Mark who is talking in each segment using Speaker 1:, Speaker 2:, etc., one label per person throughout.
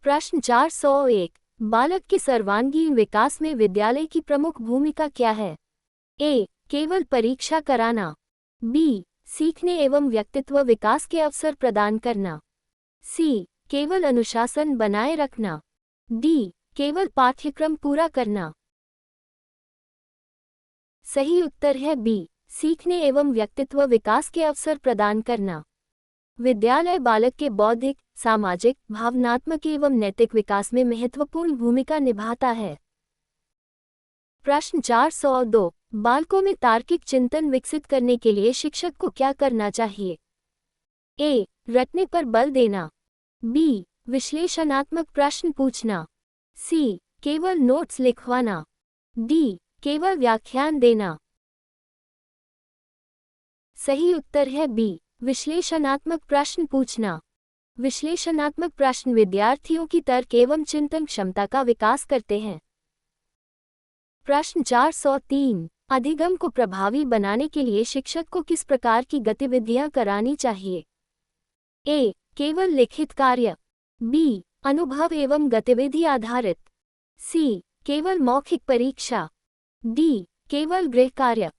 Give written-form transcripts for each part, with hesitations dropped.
Speaker 1: प्रश्न 401। बालक के सर्वांगीण विकास में विद्यालय की प्रमुख भूमिका क्या है? ए. केवल परीक्षा कराना। बी. सीखने एवं व्यक्तित्व विकास के अवसर प्रदान करना। सी. केवल अनुशासन बनाए रखना। डी. केवल पाठ्यक्रम पूरा करना। सही उत्तर है बी. सीखने एवं व्यक्तित्व विकास के अवसर प्रदान करना। विद्यालय बालक के बौद्धिक, सामाजिक, भावनात्मक एवं नैतिक विकास में महत्वपूर्ण भूमिका निभाता है। प्रश्न 402। बालकों में तार्किक चिंतन विकसित करने के लिए शिक्षक को क्या करना चाहिए? ए. रटने पर बल देना। बी. विश्लेषणात्मक प्रश्न पूछना। सी. केवल नोट्स लिखवाना। डी. केवल व्याख्यान देना। सही उत्तर है बी. विश्लेषणात्मक प्रश्न पूछना। विश्लेषणात्मक प्रश्न विद्यार्थियों की तर्क एवं चिंतन क्षमता का विकास करते हैं। प्रश्न 403। अधिगम को प्रभावी बनाने के लिए शिक्षक को किस प्रकार की गतिविधियां करानी चाहिए? ए. केवल लिखित कार्य। बी. अनुभव एवं गतिविधि आधारित। सी. केवल मौखिक परीक्षा। डी. केवल गृह कार्य।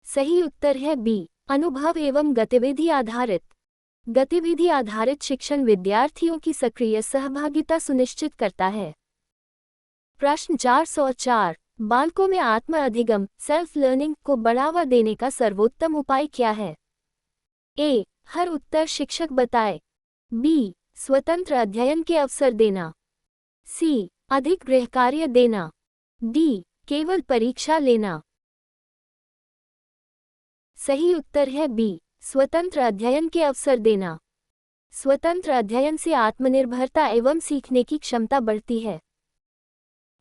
Speaker 1: सही उत्तर है बी. अनुभव एवं गतिविधि आधारित। गतिविधि आधारित शिक्षण विद्यार्थियों की सक्रिय सहभागिता सुनिश्चित करता है। प्रश्न 404। बालकों में आत्म अधिगम, सेल्फ लर्निंग को बढ़ावा देने का सर्वोत्तम उपाय क्या है? ए. हर उत्तर शिक्षक बताए। बी. स्वतंत्र अध्ययन के अवसर देना। सी. अधिक गृह कार्य देना। डी. केवल परीक्षा लेना। सही उत्तर है बी. स्वतंत्र अध्ययन के अवसर देना। स्वतंत्र अध्ययन से आत्मनिर्भरता एवं सीखने की क्षमता बढ़ती है।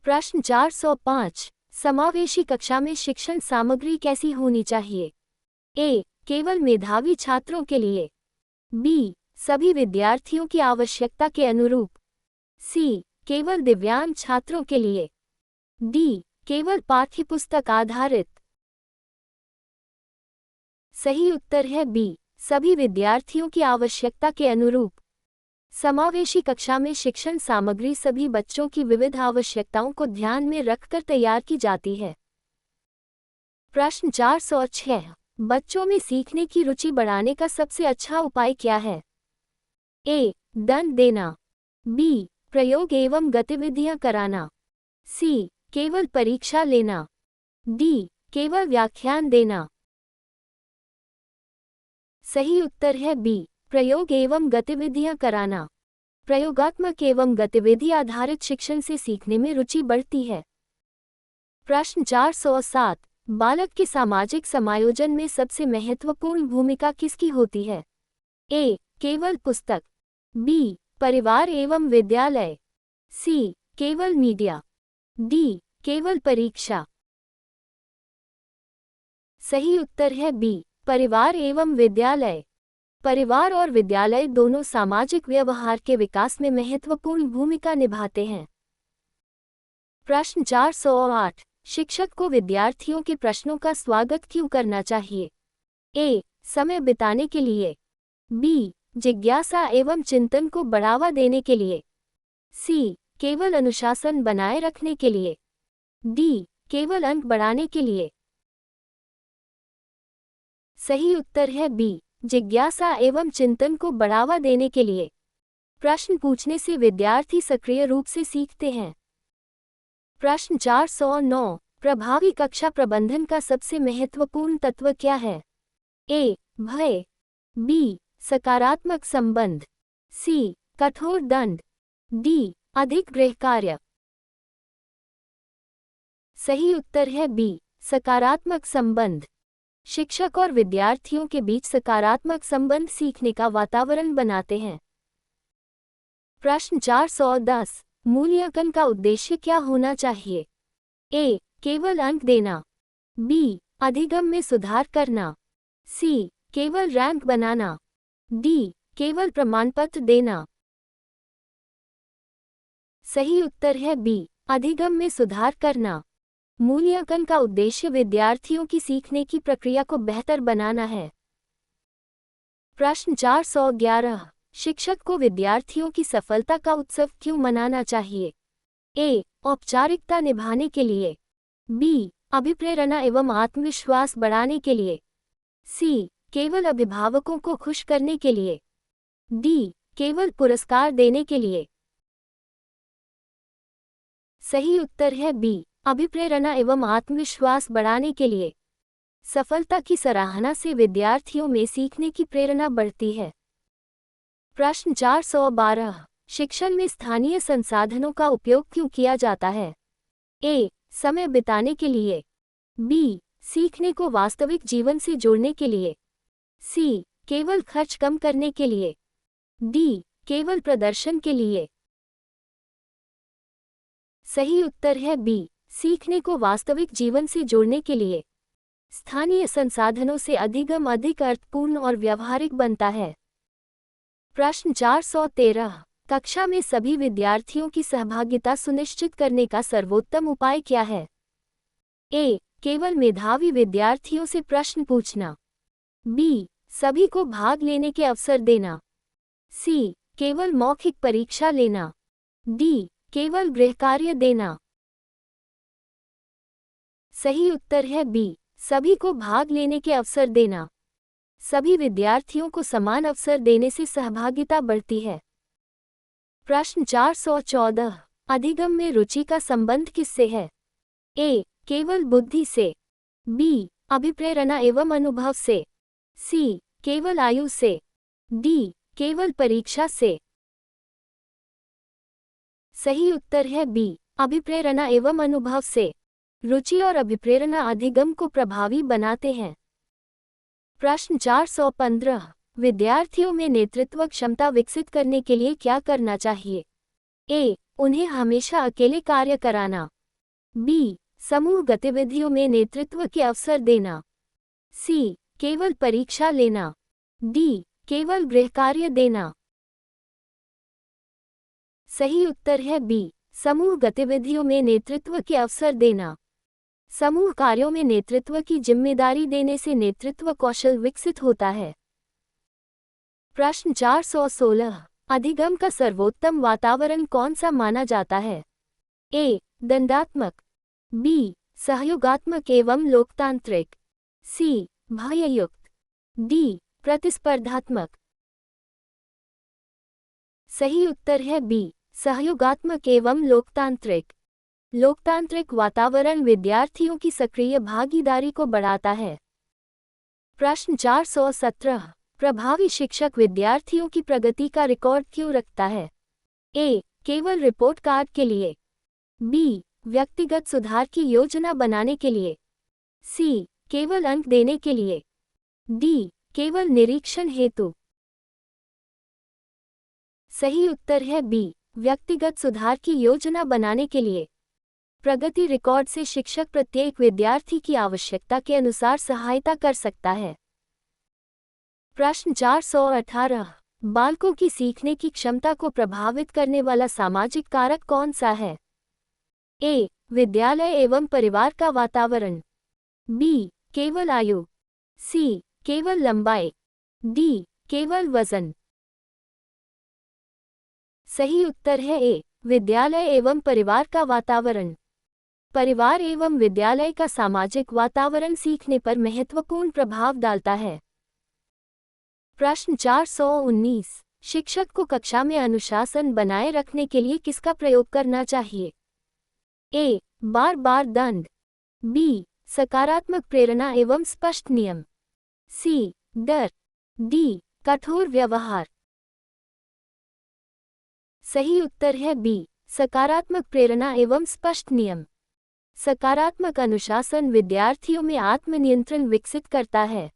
Speaker 1: प्रश्न 405। समावेशी कक्षा में शिक्षण सामग्री कैसी होनी चाहिए? ए. केवल मेधावी छात्रों के लिए। बी. सभी विद्यार्थियों की आवश्यकता के अनुरूप। सी. केवल दिव्यांग छात्रों के लिए। डी. केवल पाठ्यपुस्तक आधारित। सही उत्तर है बी. सभी विद्यार्थियों की आवश्यकता के अनुरूप। समावेशी कक्षा में शिक्षण सामग्री सभी बच्चों की विविध आवश्यकताओं को ध्यान में रखकर तैयार की जाती है। प्रश्न 406। बच्चों में सीखने की रुचि बढ़ाने का सबसे अच्छा उपाय क्या है? ए. दंड देना। बी. प्रयोग एवं गतिविधियां कराना। सी. केवल परीक्षा लेना। डी. केवल व्याख्यान देना। सही उत्तर है बी. प्रयोग एवं गतिविधियां कराना। प्रयोगात्मक एवं गतिविधि आधारित शिक्षण से सीखने में रुचि बढ़ती है। प्रश्न 407। बालक के सामाजिक समायोजन में सबसे महत्वपूर्ण भूमिका किसकी होती है? ए. केवल पुस्तक। बी. परिवार एवं विद्यालय। सी. केवल मीडिया। डी. केवल परीक्षा। सही उत्तर है बी. परिवार एवं विद्यालय। परिवार और विद्यालय दोनों सामाजिक व्यवहार के विकास में महत्वपूर्ण भूमिका निभाते हैं। प्रश्न 408। शिक्षक को विद्यार्थियों के प्रश्नों का स्वागत क्यों करना चाहिए? ए. समय बिताने के लिए। बी. जिज्ञासा एवं चिंतन को बढ़ावा देने के लिए। सी. केवल अनुशासन बनाए रखने के लिए। डी. केवल अंक बढ़ाने के लिए। सही उत्तर है बी. जिज्ञासा एवं चिंतन को बढ़ावा देने के लिए। प्रश्न पूछने से विद्यार्थी सक्रिय रूप से सीखते हैं। प्रश्न 409। प्रभावी कक्षा प्रबंधन का सबसे महत्वपूर्ण तत्व क्या है? ए. भय। बी. सकारात्मक संबंध। सी. कठोर दंड। डी. अधिक गृह कार्य। सही उत्तर है बी. सकारात्मक संबंध। शिक्षक और विद्यार्थियों के बीच सकारात्मक संबंध सीखने का वातावरण बनाते हैं। प्रश्न 410। मूल्यांकन का उद्देश्य क्या होना चाहिए? ए. केवल अंक देना। बी. अधिगम में सुधार करना। सी. केवल रैंक बनाना। डी. केवल प्रमाणपत्र देना। सही उत्तर है बी. अधिगम में सुधार करना। मूल्यांकन का उद्देश्य विद्यार्थियों की सीखने की प्रक्रिया को बेहतर बनाना है। प्रश्न 411। शिक्षक को विद्यार्थियों की सफलता का उत्सव क्यों मनाना चाहिए? ए. औपचारिकता निभाने के लिए। बी. अभिप्रेरणा एवं आत्मविश्वास बढ़ाने के लिए। सी. केवल अभिभावकों को खुश करने के लिए। डी. केवल पुरस्कार देने के लिए। सही उत्तर है बी. अभिप्रेरणा एवं आत्मविश्वास बढ़ाने के लिए। सफलता की सराहना से विद्यार्थियों में सीखने की प्रेरणा बढ़ती है। प्रश्न 412। शिक्षण में स्थानीय संसाधनों का उपयोग क्यों किया जाता है? ए. समय बिताने के लिए। बी. सीखने को वास्तविक जीवन से जोड़ने के लिए। सी. केवल खर्च कम करने के लिए। डी. केवल प्रदर्शन के लिए। सही उत्तर है बी. सीखने को वास्तविक जीवन से जोड़ने के लिए। स्थानीय संसाधनों से अधिगम अधिक अर्थपूर्ण और व्यावहारिक बनता है। प्रश्न 413। कक्षा में सभी विद्यार्थियों की सहभागिता सुनिश्चित करने का सर्वोत्तम उपाय क्या है? ए. केवल मेधावी विद्यार्थियों से प्रश्न पूछना। बी. सभी को भाग लेने के अवसर देना। सी. केवल मौखिक परीक्षा लेना। डी. केवल गृहकार्य देना। सही उत्तर है बी. सभी को भाग लेने के अवसर देना। सभी विद्यार्थियों को समान अवसर देने से सहभागिता बढ़ती है। प्रश्न 414। अधिगम में रुचि का संबंध किससे है? ए. केवल बुद्धि से। बी. अभिप्रेरणा एवं अनुभव से। सी. केवल आयु से। डी. केवल परीक्षा से। सही उत्तर है बी. अभिप्रेरणा एवं अनुभव से। रुचि और अभिप्रेरणा अधिगम को प्रभावी बनाते हैं। प्रश्न 415। विद्यार्थियों में नेतृत्व क्षमता विकसित करने के लिए क्या करना चाहिए? ए. उन्हें हमेशा अकेले कार्य कराना। बी. समूह गतिविधियों में नेतृत्व के अवसर देना। सी. केवल परीक्षा लेना। डी. केवल गृहकार्य देना। सही उत्तर है बी. समूह गतिविधियों में नेतृत्व के अवसर देना। समूह कार्यों में नेतृत्व की जिम्मेदारी देने से नेतृत्व कौशल विकसित होता है। प्रश्न 416। अधिगम का सर्वोत्तम वातावरण कौन सा माना जाता है? ए. दंडात्मक। बी. सहयोगात्मक एवं लोकतांत्रिक। सी. भययुक्त। डी. प्रतिस्पर्धात्मक। सही उत्तर है बी. सहयोगात्मक एवं लोकतांत्रिक। लोकतांत्रिक वातावरण विद्यार्थियों की सक्रिय भागीदारी को बढ़ाता है। प्रश्न 417। प्रभावी शिक्षक विद्यार्थियों की प्रगति का रिकॉर्ड क्यों रखता है? ए. केवल रिपोर्ट कार्ड के लिए। बी. व्यक्तिगत सुधार की योजना बनाने के लिए। सी. केवल अंक देने के लिए। डी. केवल निरीक्षण हेतु। सही उत्तर है बी. व्यक्तिगत सुधार की योजना बनाने के लिए। प्रगति रिकॉर्ड से शिक्षक प्रत्येक विद्यार्थी की आवश्यकता के अनुसार सहायता कर सकता है। प्रश्न 418। बालकों की सीखने की क्षमता को प्रभावित करने वाला सामाजिक कारक कौन सा है? ए. विद्यालय एवं परिवार का वातावरण। बी. केवल आयु। सी. केवल लंबाई। डी. केवल वजन। सही उत्तर है ए. विद्यालय एवं परिवार का वातावरण। परिवार एवं विद्यालय का सामाजिक वातावरण सीखने पर महत्वपूर्ण प्रभाव डालता है। प्रश्न 419। शिक्षक को कक्षा में अनुशासन बनाए रखने के लिए किसका प्रयोग करना चाहिए? ए. बार बार दंड। बी. सकारात्मक प्रेरणा एवं स्पष्ट नियम। सी. डर। डी. कठोर व्यवहार। सही उत्तर है बी. सकारात्मक प्रेरणा एवं स्पष्ट नियम। सकारात्मक अनुशासन विद्यार्थियों में आत्मनियंत्रण विकसित करता है।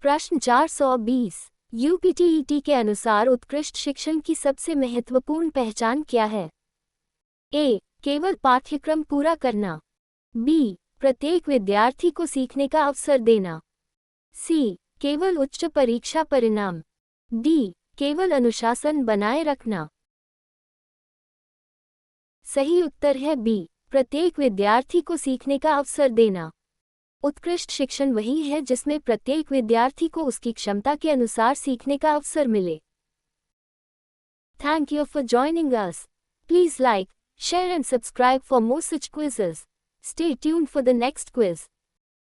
Speaker 1: प्रश्न 420। यूपीटीईटी के अनुसार उत्कृष्ट शिक्षण की सबसे महत्वपूर्ण पहचान क्या है? ए. केवल पाठ्यक्रम पूरा करना। बी. प्रत्येक विद्यार्थी को सीखने का अवसर देना। सी. केवल उच्च परीक्षा परिणाम। डी. केवल अनुशासन बनाए रखना। सही उत्तर है बी. प्रत्येक विद्यार्थी को सीखने का अवसर देना। उत्कृष्ट शिक्षण वही है जिसमें प्रत्येक विद्यार्थी को उसकी क्षमता के अनुसार सीखने का अवसर मिले। Thank you for joining us. Please like, share and subscribe for more such quizzes. Stay tuned for the next quiz.